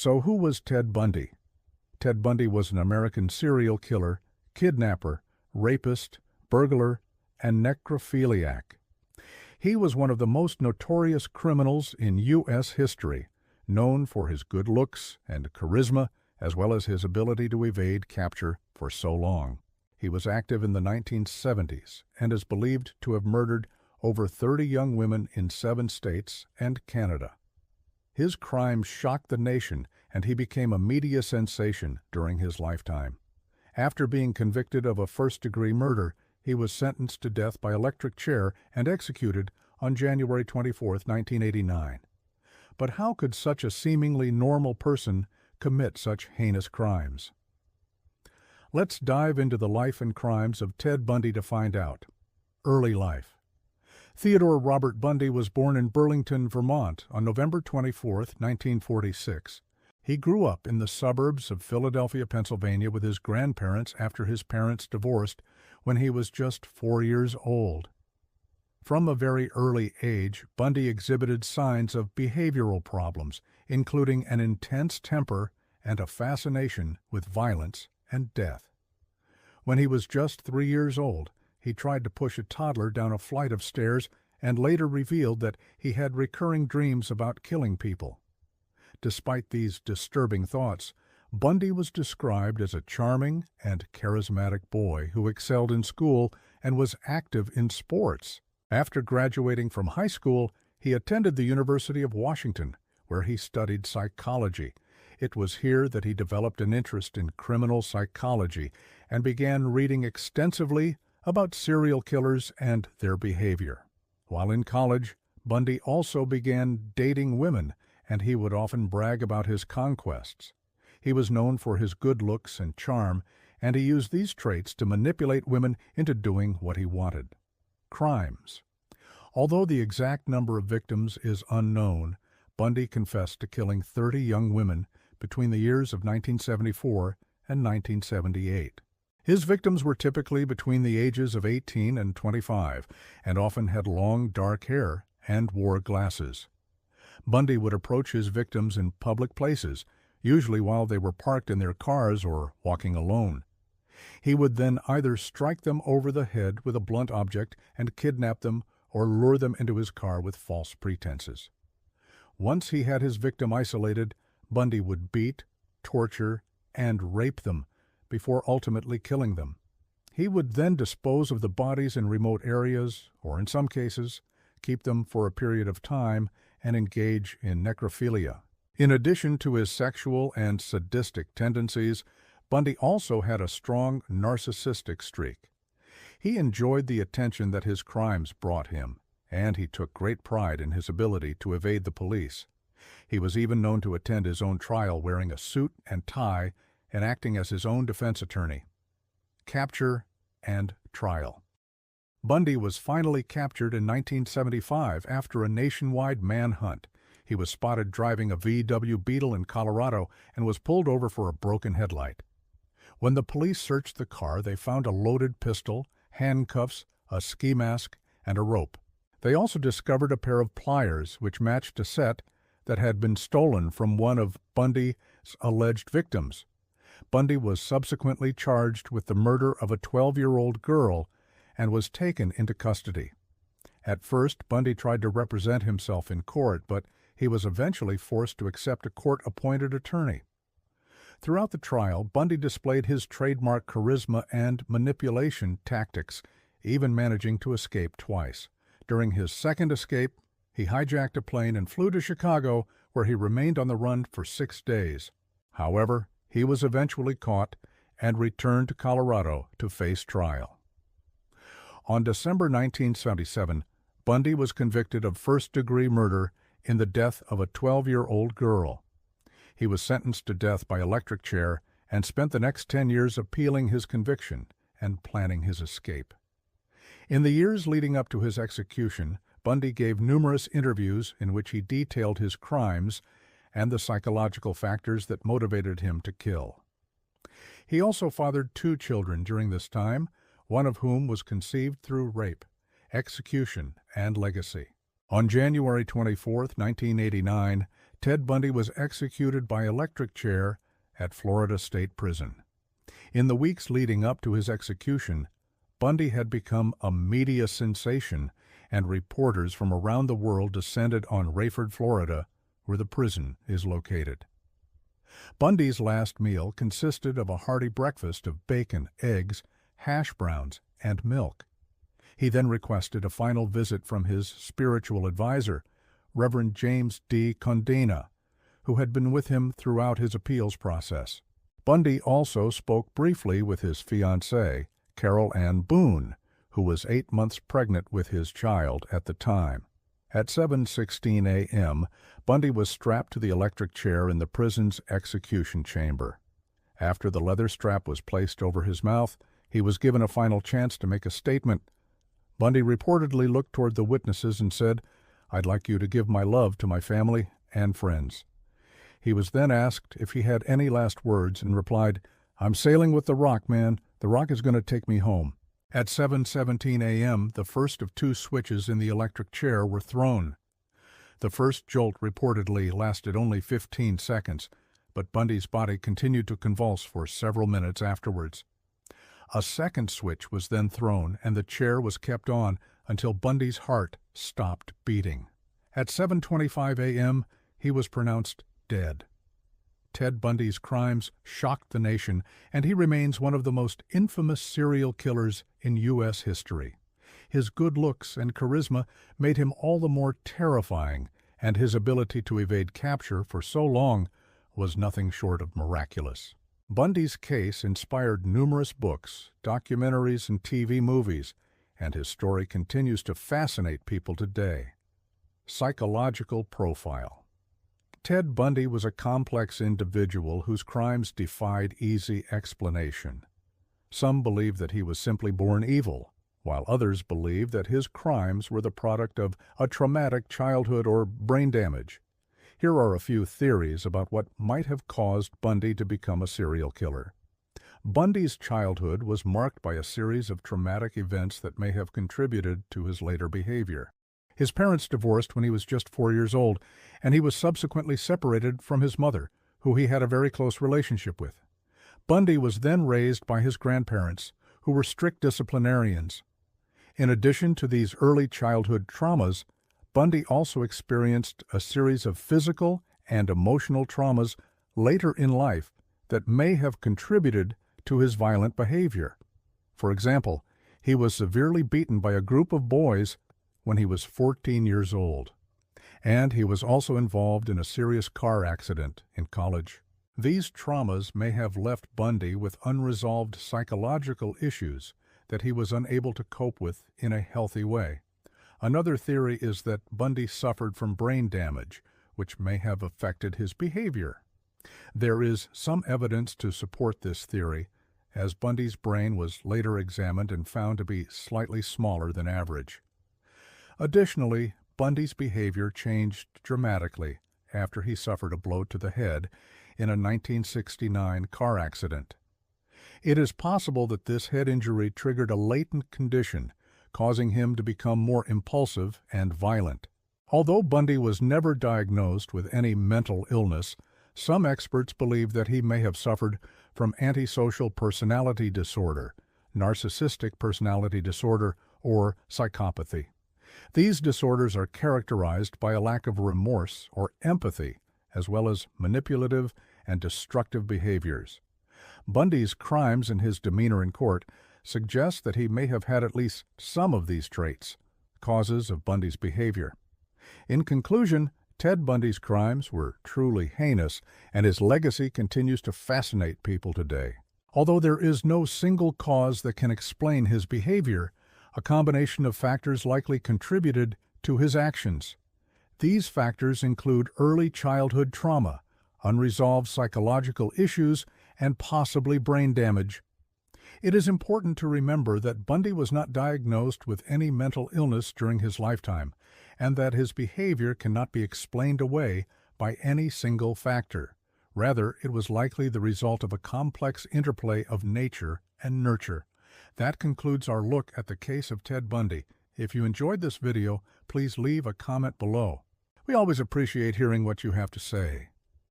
So who was Ted Bundy? Ted Bundy was an American serial killer, kidnapper, rapist, burglar, and necrophiliac. He was one of the most notorious criminals in U.S. history, known for his good looks and charisma, as well as his ability to evade capture for so long. He was active in the 1970s and is believed to have murdered over 30 young women in 7 states and Canada. His crimes shocked the nation, and he became a media sensation during his lifetime. After being convicted of a first-degree murder, he was sentenced to death by electric chair and executed on January 24, 1989. But how could such a seemingly normal person commit such heinous crimes? Let's dive into the life and crimes of Ted Bundy to find out. Early life. Theodore Robert Bundy was born in Burlington, Vermont on November 24, 1946. He grew up in the suburbs of Philadelphia, Pennsylvania with his grandparents after his parents divorced when he was just 4 years old. From a very early age, Bundy exhibited signs of behavioral problems, including an intense temper and a fascination with violence and death. When he was just 3 years old, he tried to push a toddler down a flight of stairs and later revealed that he had recurring dreams about killing people. Despite these disturbing thoughts, Bundy was described as a charming and charismatic boy who excelled in school and was active in sports. After graduating from high school, he attended the University of Washington, where he studied psychology. It was here that he developed an interest in criminal psychology and began reading extensively about serial killers and their behavior. While in college, Bundy also began dating women, and he would often brag about his conquests. He was known for his good looks and charm, and he used these traits to manipulate women into doing what he wanted. Crimes. Although the exact number of victims is unknown, Bundy confessed to killing 30 young women between the years of 1974 and 1978. His victims were typically between the ages of 18 and 25, and often had long, dark hair and wore glasses. Bundy would approach his victims in public places, usually while they were parked in their cars or walking alone. He would then either strike them over the head with a blunt object and kidnap them or lure them into his car with false pretenses. Once he had his victim isolated, Bundy would beat, torture, and rape them before ultimately killing them. He would then dispose of the bodies in remote areas, or in some cases, keep them for a period of time and engage in necrophilia. In addition to his sexual and sadistic tendencies, Bundy also had a strong narcissistic streak. He enjoyed the attention that his crimes brought him, and he took great pride in his ability to evade the police. He was even known to attend his own trial wearing a suit and tie and acting as his own defense attorney. Capture and trial. Bundy was finally captured in 1975 after a nationwide manhunt. He was spotted driving a VW Beetle in Colorado and was pulled over for a broken headlight. When the police searched the car, they found a loaded pistol, handcuffs, a ski mask, and a rope. They also discovered a pair of pliers which matched a set that had been stolen from one of Bundy's alleged victims. Bundy was subsequently charged with the murder of a 12-year-old girl and was taken into custody. At first, Bundy tried to represent himself in court, but he was eventually forced to accept a court-appointed attorney. Throughout the trial, Bundy displayed his trademark charisma and manipulation tactics, even managing to escape twice. During his second escape, he hijacked a plane and flew to Chicago, where he remained on the run for 6 days. However, he was eventually caught and returned to Colorado to face trial. On December 1977, Bundy was convicted of first-degree murder in the death of a 12-year-old girl. He was sentenced to death by electric chair and spent the next 10 years appealing his conviction and planning his escape. In the years leading up to his execution, Bundy gave numerous interviews in which he detailed his crimes and the psychological factors that motivated him to kill. He also fathered 2 children during this time, one of whom was conceived through rape, execution, and legacy. On January 24, 1989, Ted Bundy was executed by electric chair at Florida State Prison. In the weeks leading up to his execution, Bundy had become a media sensation, and reporters from around the world descended on Rayford, Florida, where the prison is located. Bundy's last meal consisted of a hearty breakfast of bacon, eggs, hash browns, and milk. He then requested a final visit from his spiritual advisor, Reverend James D. Condena, who had been with him throughout his appeals process. Bundy also spoke briefly with his fiancée, Carol Ann Boone, who was 8 months pregnant with his child at the time. At 7:16 a.m., Bundy was strapped to the electric chair in the prison's execution chamber. After the leather strap was placed over his mouth, he was given a final chance to make a statement. Bundy reportedly looked toward the witnesses and said, "I'd like you to give my love to my family and friends." He was then asked if he had any last words and replied, "I'm sailing with the Rock, man. The Rock is going to take me home." At 7:17 a.m., the first of 2 switches in the electric chair were thrown. The first jolt reportedly lasted only 15 seconds, but Bundy's body continued to convulse for several minutes afterwards. A second switch was then thrown, and the chair was kept on until Bundy's heart stopped beating. At 7:25 a.m., he was pronounced dead. Ted Bundy's crimes shocked the nation, and he remains one of the most infamous serial killers in U.S. history. His good looks and charisma made him all the more terrifying, and his ability to evade capture for so long was nothing short of miraculous. Bundy's case inspired numerous books, documentaries, and TV movies, and his story continues to fascinate people today. Psychological profile. Ted Bundy was a complex individual whose crimes defied easy explanation. Some believe that he was simply born evil, while others believe that his crimes were the product of a traumatic childhood or brain damage. Here are a few theories about what might have caused Bundy to become a serial killer. Bundy's childhood was marked by a series of traumatic events that may have contributed to his later behavior. His parents divorced when he was just 4 years old, and he was subsequently separated from his mother, who he had a very close relationship with. Bundy was then raised by his grandparents, who were strict disciplinarians. In addition to these early childhood traumas, Bundy also experienced a series of physical and emotional traumas later in life that may have contributed to his violent behavior. For example, he was severely beaten by a group of boys when he was 14 years old, and he was also involved in a serious car accident in college. These traumas may have left Bundy with unresolved psychological issues that he was unable to cope with in a healthy way. Another theory is that Bundy suffered from brain damage, which may have affected his behavior. There is some evidence to support this theory, as Bundy's brain was later examined and found to be slightly smaller than average. Additionally, Bundy's behavior changed dramatically after he suffered a blow to the head in a 1969 car accident. It is possible that this head injury triggered a latent condition, causing him to become more impulsive and violent. Although Bundy was never diagnosed with any mental illness, some experts believe that he may have suffered from antisocial personality disorder, narcissistic personality disorder, or psychopathy. These disorders are characterized by a lack of remorse or empathy, as well as manipulative and destructive behaviors. Bundy's crimes and his demeanor in court suggest that he may have had at least some of these traits, causes of Bundy's behavior. In conclusion, Ted Bundy's crimes were truly heinous, and his legacy continues to fascinate people today. Although there is no single cause that can explain his behavior, a combination of factors likely contributed to his actions. These factors include early childhood trauma, unresolved psychological issues, and possibly brain damage. It is important to remember that Bundy was not diagnosed with any mental illness during his lifetime, and that his behavior cannot be explained away by any single factor. Rather, it was likely the result of a complex interplay of nature and nurture. That concludes our look at the case of Ted Bundy. If you enjoyed this video, please leave a comment below. We always appreciate hearing what you have to say.